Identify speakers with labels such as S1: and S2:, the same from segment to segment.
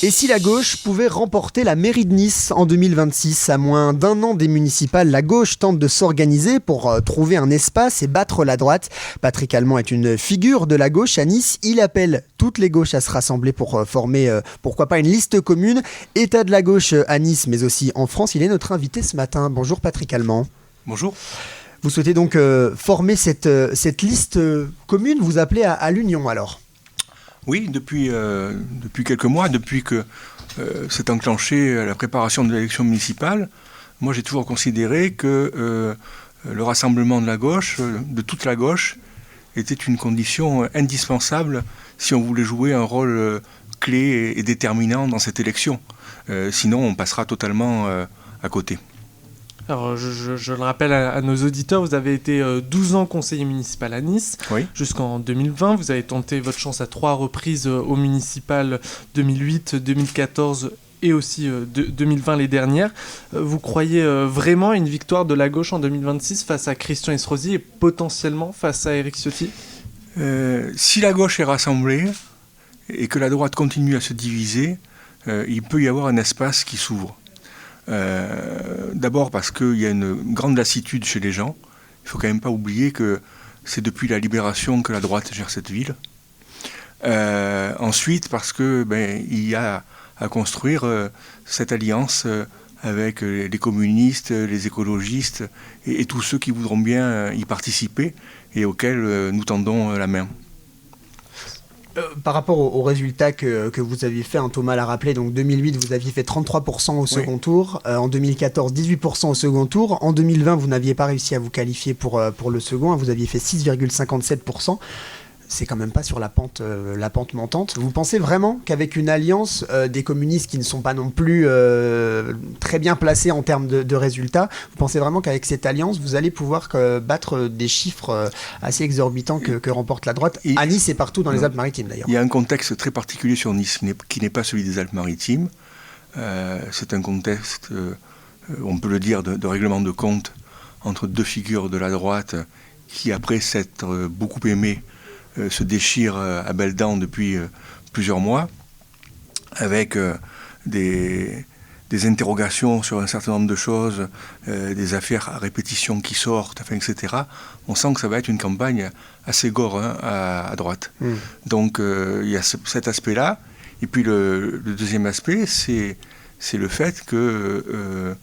S1: Et si la gauche pouvait remporter la mairie de Nice en 2026, à moins d'un an des municipales, la gauche tente de s'organiser pour trouver un espace et battre la droite. Patrick Allemand est une figure de la gauche à Nice. Il appelle toutes les gauches à se rassembler pour former, pourquoi pas, une liste commune. État de la gauche à Nice, mais aussi en France. Il est notre invité ce matin. Bonjour Patrick Allemand.
S2: Bonjour.
S1: Vous souhaitez donc former cette liste commune, vous appelez à l'union alors ?
S2: Oui, depuis quelques mois, depuis que s'est enclenchée la préparation de l'élection municipale, moi j'ai toujours considéré que le rassemblement de la gauche, de toute la gauche, était une condition indispensable si on voulait jouer un rôle clé et déterminant dans cette élection. Sinon, on passera totalement à côté.
S3: Alors, je le rappelle à nos auditeurs, vous avez été 12 ans conseiller municipal à Nice.
S2: Oui.
S3: Jusqu'en 2020. Vous avez tenté votre chance à 3 reprises au municipal 2008, 2014 et aussi 2020 les dernières. Vous croyez vraiment à une victoire de la gauche en 2026 face à Christian Estrosi et potentiellement face à Éric Ciotti ?
S2: Si la gauche est rassemblée et que la droite continue à se diviser, il peut y avoir un espace qui s'ouvre. D'abord parce qu'il y a une grande lassitude chez les gens. Il ne faut quand même pas oublier que c'est depuis la Libération que la droite gère cette ville. Ensuite parce que il y a à construire cette alliance avec les communistes, les écologistes et tous ceux qui voudront bien y participer et auxquels nous tendons la main.
S1: Par rapport aux résultats que vous aviez fait, Thomas l'a rappelé, donc 2008 vous aviez fait 33% au second tour, en 2014 18% au second tour, en 2020 vous n'aviez pas réussi à vous qualifier pour le second, vous aviez fait 6,57%. C'est quand même pas sur la pente montante. Vous pensez vraiment qu'avec une alliance des communistes qui ne sont pas non plus très bien placés en termes de résultats, vous pensez vraiment qu'avec cette alliance, vous allez pouvoir battre des chiffres assez exorbitants que remporte la droite à Nice et partout dans les Alpes-Maritimes d'ailleurs?
S2: Il y a un contexte très particulier sur Nice qui n'est pas celui des Alpes-Maritimes. C'est un contexte, on peut le dire, de règlement de compte entre deux figures de la droite qui, après s'être beaucoup aimées, se déchire à belles dents depuis plusieurs mois, avec des interrogations sur un certain nombre de choses, des affaires à répétition qui sortent, etc. On sent que ça va être une campagne assez gore à droite. Donc il y a cet aspect-là. Et puis le deuxième aspect, c'est le fait que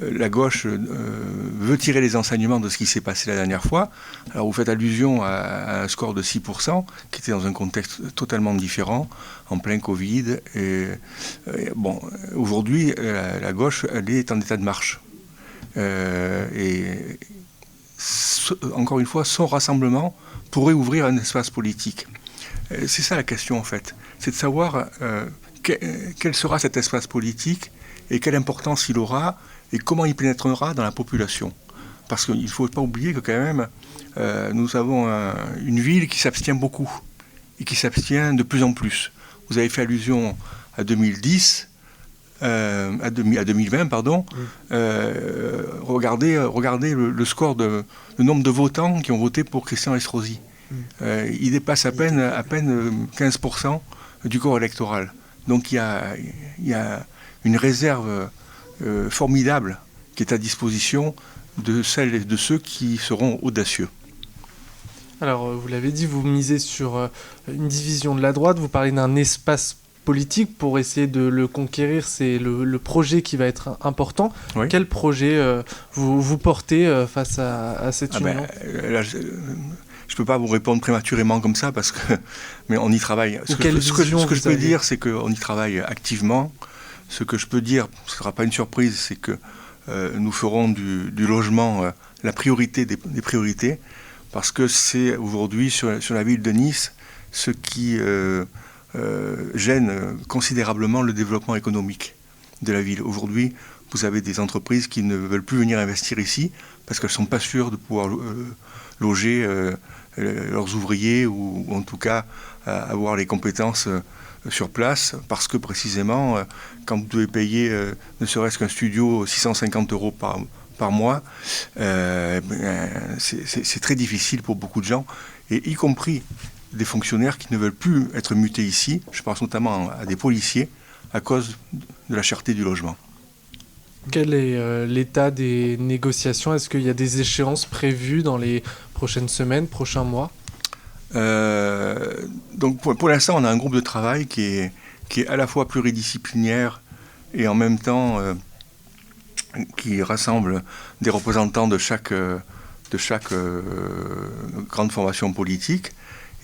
S2: la gauche veut tirer les enseignements de ce qui s'est passé la dernière fois. Alors vous faites allusion à un score de 6%, qui était dans un contexte totalement différent, en plein Covid. Aujourd'hui, la gauche, elle est en état de marche. Encore une fois, son rassemblement pourrait ouvrir un espace politique. C'est ça la question en fait. C'est de savoir quel sera cet espace politique et quelle importance il aura et comment il pénétrera dans la population. Parce qu'il ne faut pas oublier que quand même, nous avons une ville qui s'abstient beaucoup et qui s'abstient de plus en plus. Vous avez fait allusion à 2010, à 2020, pardon. Regardez le score, le nombre de votants qui ont voté pour Christian Estrosi. Il dépasse à peine 15% du corps électoral. Donc il y a une réserve formidable qui est à disposition de celles et de ceux qui seront audacieux.
S3: Alors, vous l'avez dit, vous misez sur une division de la droite, vous parlez d'un espace politique pour essayer de le conquérir, c'est le projet qui va être important. Oui. Quel projet vous portez face à cette union ?
S2: Là, je ne peux pas vous répondre prématurément comme ça, mais on y travaille. Ce que je peux dire, c'est qu'on y travaille activement. Ce que je peux dire, ce ne sera pas une surprise, c'est que nous ferons du logement la priorité des priorités, parce que c'est aujourd'hui sur la ville de Nice ce qui gêne considérablement le développement économique de la ville. Aujourd'hui, vous avez des entreprises qui ne veulent plus venir investir ici parce qu'elles ne sont pas sûres de pouvoir loger leurs ouvriers ou en tout cas avoir les compétences sur place, parce que précisément, quand vous devez payer ne serait-ce qu'un studio 650 € par mois, c'est très difficile pour beaucoup de gens, et y compris des fonctionnaires qui ne veulent plus être mutés ici. Je pense notamment à des policiers, à cause de la cherté du logement.
S3: Quel est l'état des négociations? Est-ce qu'il y a des échéances prévues dans les prochaines semaines, prochains mois?
S2: Donc pour l'instant, on a un groupe de travail qui est à la fois pluridisciplinaire et en même temps qui rassemble des représentants de chaque grande formation politique.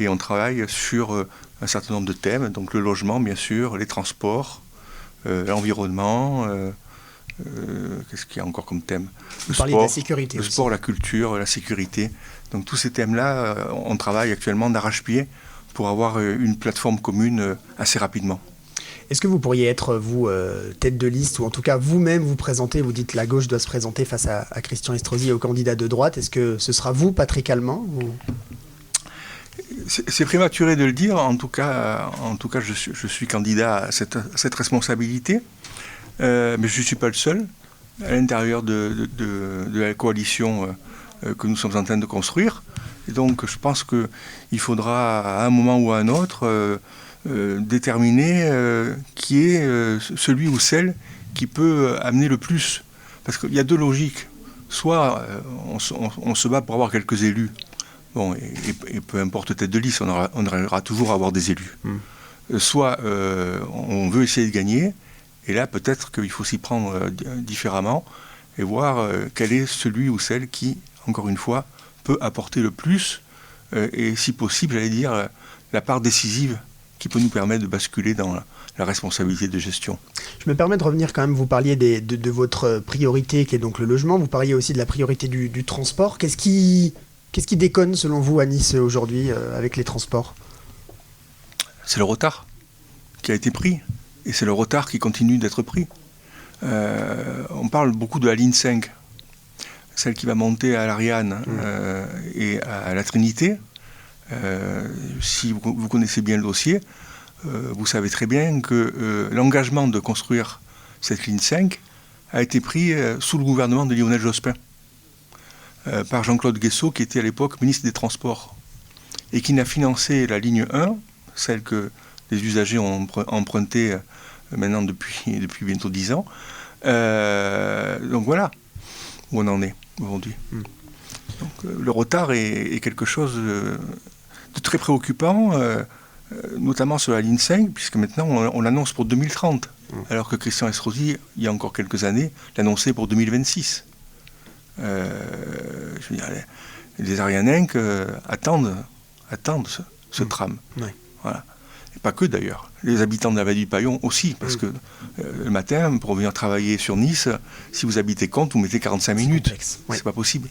S2: Et on travaille sur un certain nombre de thèmes, donc le logement, bien sûr, les transports, l'environnement, qu'est-ce qu'il y a encore comme thème?
S1: Vous parliez de la sécurité
S2: le
S1: aussi.
S2: sport, la culture, la sécurité. Donc tous ces thèmes-là, on travaille actuellement d'arrache-pied pour avoir une plateforme commune assez rapidement.
S1: Est-ce que vous pourriez être, vous, tête de liste, ou en tout cas vous-même vous présenter, vous dites la gauche doit se présenter face à Christian Estrosi et aux candidats de droite, est-ce que ce sera vous, Patrick Allemand ou...
S2: C'est prématuré de le dire, en tout cas je suis candidat à cette responsabilité, mais je ne suis pas le seul à l'intérieur de la coalition que nous sommes en train de construire. Et donc je pense qu'il faudra à un moment ou à un autre déterminer qui est celui ou celle qui peut amener le plus. Parce qu'il y a deux logiques. Soit on se bat pour avoir quelques élus, bon, et peu importe tête de liste, on arrivera toujours à avoir des élus. Soit on veut essayer de gagner, et là peut-être qu'il faut s'y prendre différemment et voir quel est celui ou celle qui, encore une fois, peut apporter le plus et si possible, j'allais dire, la part décisive qui peut nous permettre de basculer dans la responsabilité de gestion.
S1: Je me permets de revenir quand même, vous parliez de votre priorité qui est donc le logement, vous parliez aussi de la priorité du transport. Qu'est-ce qui déconne selon vous à Nice aujourd'hui avec les transports?
S2: C'est le retard qui a été pris et c'est le retard qui continue d'être pris. On parle beaucoup de la ligne 5, celle qui va monter à l'Ariane et à la Trinité. Si vous connaissez bien le dossier, vous savez très bien que l'engagement de construire cette ligne 5 a été pris sous le gouvernement de Lionel Jospin, par Jean-Claude Guessot, qui était à l'époque ministre des Transports, et qui n'a financé la ligne 1, celle que les usagers ont empruntée maintenant depuis bientôt 10 ans. Donc voilà où on en est aujourd'hui. Donc, le retard est quelque chose de très préoccupant, notamment sur la ligne 5, puisque maintenant on l'annonce pour 2030, alors que Christian Estrosi, il y a encore quelques années, l'annonçait pour 2026. Je veux dire, les Arianenques attendent ce tram.
S1: Ouais.
S2: Voilà. Et pas que d'ailleurs. Les habitants de la vallée du Paillon aussi, parce que le matin, pour venir travailler sur Nice, si vous habitez Comte, vous mettez 45 minutes.
S1: Ouais.
S2: C'est pas possible.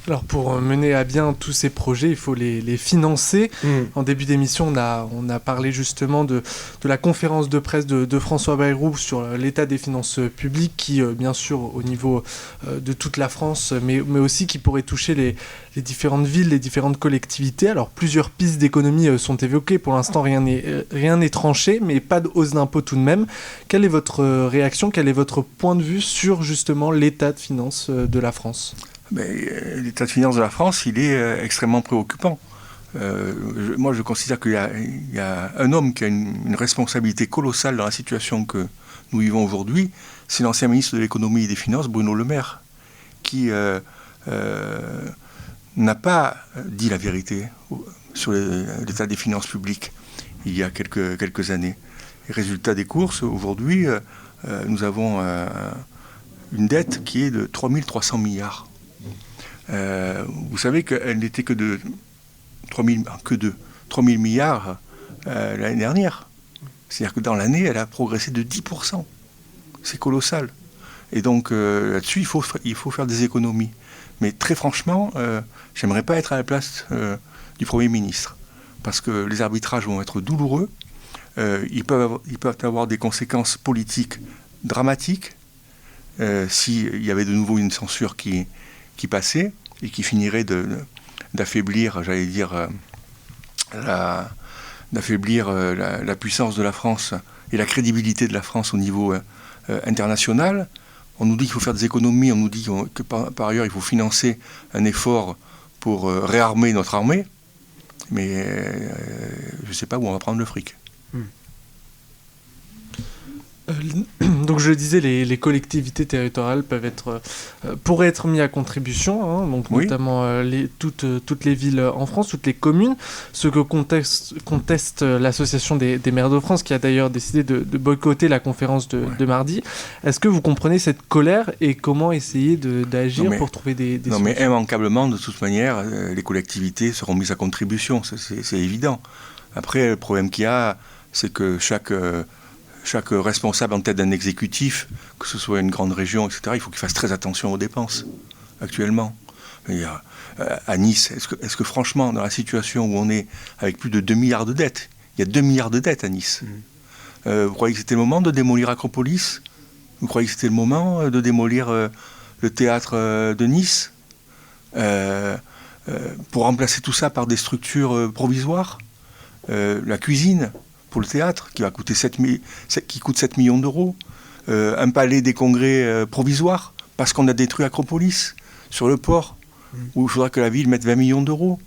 S3: Alors pour mener à bien tous ces projets, il faut les financer. En début d'émission, on a parlé justement de la conférence de presse de François Bayrou sur l'état des finances publiques qui, bien sûr, au niveau de toute la France, mais aussi qui pourrait toucher les différentes villes, les différentes collectivités. Alors plusieurs pistes d'économie sont évoquées. Pour l'instant, rien n'est tranché, mais pas de hausse d'impôts tout de même. Quelle est votre réaction? Quel est votre point de vue sur justement l'état de finances de la France?
S2: L'état de finances de la France, il est extrêmement préoccupant. Moi, je considère qu'il y a un homme qui a une responsabilité colossale dans la situation que nous vivons aujourd'hui. C'est l'ancien ministre de l'économie et des finances, Bruno Le Maire, qui n'a pas dit la vérité sur l'état des finances publiques il y a quelques années. Et résultat des courses, aujourd'hui, nous avons une dette qui est de 3 300 milliards. Vous savez qu'elle n'était que de 3 000 milliards l'année dernière. C'est-à-dire que dans l'année, elle a progressé de 10%. C'est colossal. Et donc là-dessus, il faut faire des économies. Mais très franchement, j'aimerais pas être à la place du Premier ministre. Parce que les arbitrages vont être douloureux. Ils peuvent avoir des conséquences politiques dramatiques. S'il y avait de nouveau une censure qui passait et qui finirait d'affaiblir, j'allais dire, d'affaiblir la puissance de la France et la crédibilité de la France au niveau international. On nous dit qu'il faut faire des économies, on nous dit que par ailleurs il faut financer un effort pour réarmer notre armée, mais je ne sais pas où on va prendre le fric.
S3: Donc je le disais, les collectivités territoriales pourraient être mises à contribution, hein, donc
S2: Oui.
S3: notamment toutes les villes en France, toutes les communes, ce que conteste l'association des maires de France, qui a d'ailleurs décidé de boycotter la conférence de mardi. Est-ce que vous comprenez cette colère et comment essayer d'agir pour trouver des
S2: non,
S3: solutions?
S2: mais immanquablement, de toute manière, les collectivités seront mises à contribution, c'est évident. Après, le problème qu'il y a, c'est que chaque responsable en tête d'un exécutif, que ce soit une grande région, etc., il faut qu'il fasse très attention aux dépenses, actuellement. À Nice, est-ce que franchement, dans la situation où on est avec plus de 2 milliards de dettes, il y a 2 milliards de dettes à Nice, vous croyez que c'était le moment de démolir Acropolis? Vous croyez que c'était le moment de démolir le théâtre de Nice pour remplacer tout ça par des structures provisoires? La cuisine pour le théâtre, qui coûte 7 millions d'euros, un palais des congrès provisoire, parce qu'on a détruit Acropolis, sur le port, où il faudra que la ville mette 20 millions d'euros,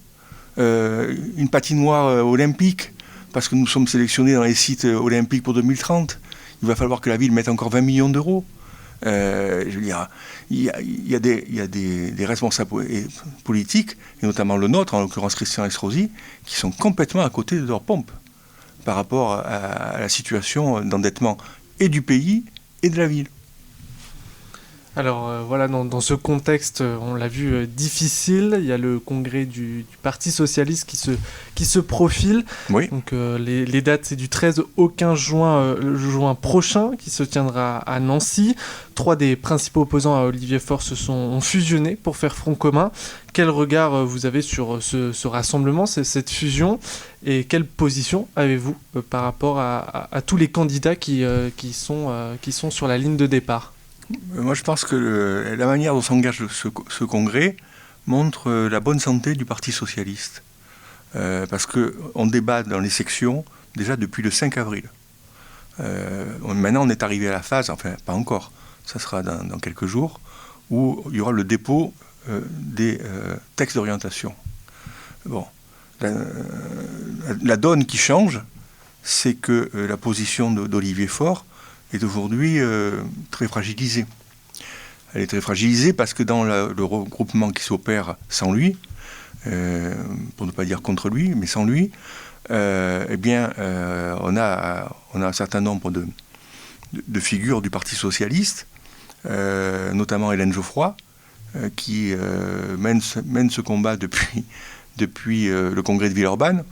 S2: une patinoire olympique, parce que nous sommes sélectionnés dans les sites olympiques pour 2030, il va falloir que la ville mette encore 20 millions d'euros. Je veux dire, il y a des responsables politiques, et notamment le nôtre, en l'occurrence Christian Estrosi, qui sont complètement à côté de leur pompe par rapport à la situation d'endettement et du pays et de la ville.
S3: Alors voilà, dans ce contexte, on l'a vu, difficile, il y a le congrès du Parti Socialiste qui se profile.
S2: Oui.
S3: Donc les dates, c'est du 13 au 15 juin prochain, qui se tiendra à Nancy. 3 des principaux opposants à Olivier Faure ont fusionné pour faire front commun. Quel regard vous avez sur ce rassemblement, cette fusion, et quelle position avez-vous par rapport à tous les candidats qui sont sur la ligne de départ?
S2: Moi, je pense que la manière dont s'engage ce congrès montre la bonne santé du Parti socialiste. Parce qu'on débat dans les sections déjà depuis le 5 avril. Maintenant, on est arrivé à la phase, enfin, pas encore, ça sera dans quelques jours, où il y aura le dépôt des textes d'orientation. Bon. La donne qui change, c'est que la position d'Olivier Faure est aujourd'hui très fragilisée. Elle est très fragilisée parce que dans le regroupement qui s'opère sans lui, pour ne pas dire contre lui, mais sans lui, eh bien, on a un certain nombre de figures du Parti socialiste, notamment Hélène Geoffroy, qui mène ce combat depuis le congrès de Villeurbanne.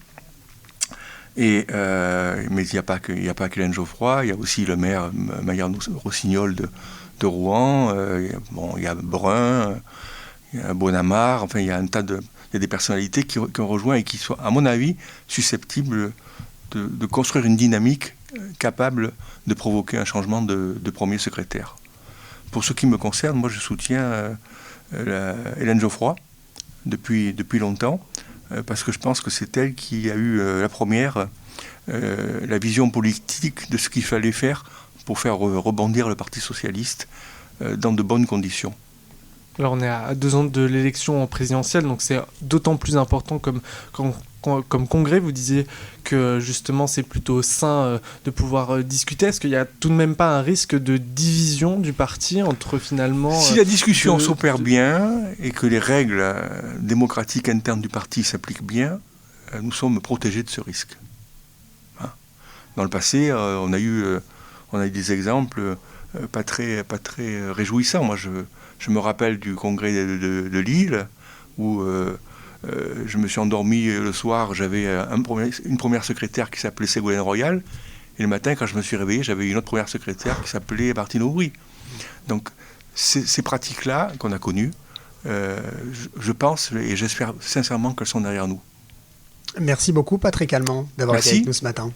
S2: Mais il n'y a pas qu'Hélène Geoffroy, il y a aussi le maire Maillard-Rossignol de Rouen, il y a Brun, il y a Bonamar, enfin il y a des personnalités qui ont rejoint et qui sont, à mon avis, susceptibles de construire une dynamique capable de provoquer un changement de premier secrétaire. Pour ce qui me concerne, moi je soutiens Hélène Geoffroy depuis longtemps, parce que je pense que c'est elle qui a eu la première la vision politique de ce qu'il fallait faire pour faire rebondir le Parti socialiste dans de bonnes conditions.
S3: Alors on est à 2 ans de l'élection présidentielle, donc c'est d'autant plus important comme congrès. Vous disiez que justement c'est plutôt sain de pouvoir discuter. Est-ce qu'il n'y a tout de même pas un risque de division du parti entre finalement...
S2: Si la discussion s'opère bien et que les règles démocratiques internes du parti s'appliquent bien, nous sommes protégés de ce risque. Hein. Dans le passé, on a eu des exemples pas très réjouissants. Moi, je me rappelle du congrès de Lille où je me suis endormi le soir. J'avais une première secrétaire qui s'appelait Ségolène Royal. Et le matin, quand je me suis réveillé, j'avais une autre première secrétaire qui s'appelait Martine Aubry. Donc, ces pratiques-là qu'on a connues, je pense et j'espère sincèrement qu'elles sont derrière nous.
S1: Merci beaucoup, Patrick Allemand, d'avoir été avec nous ce matin.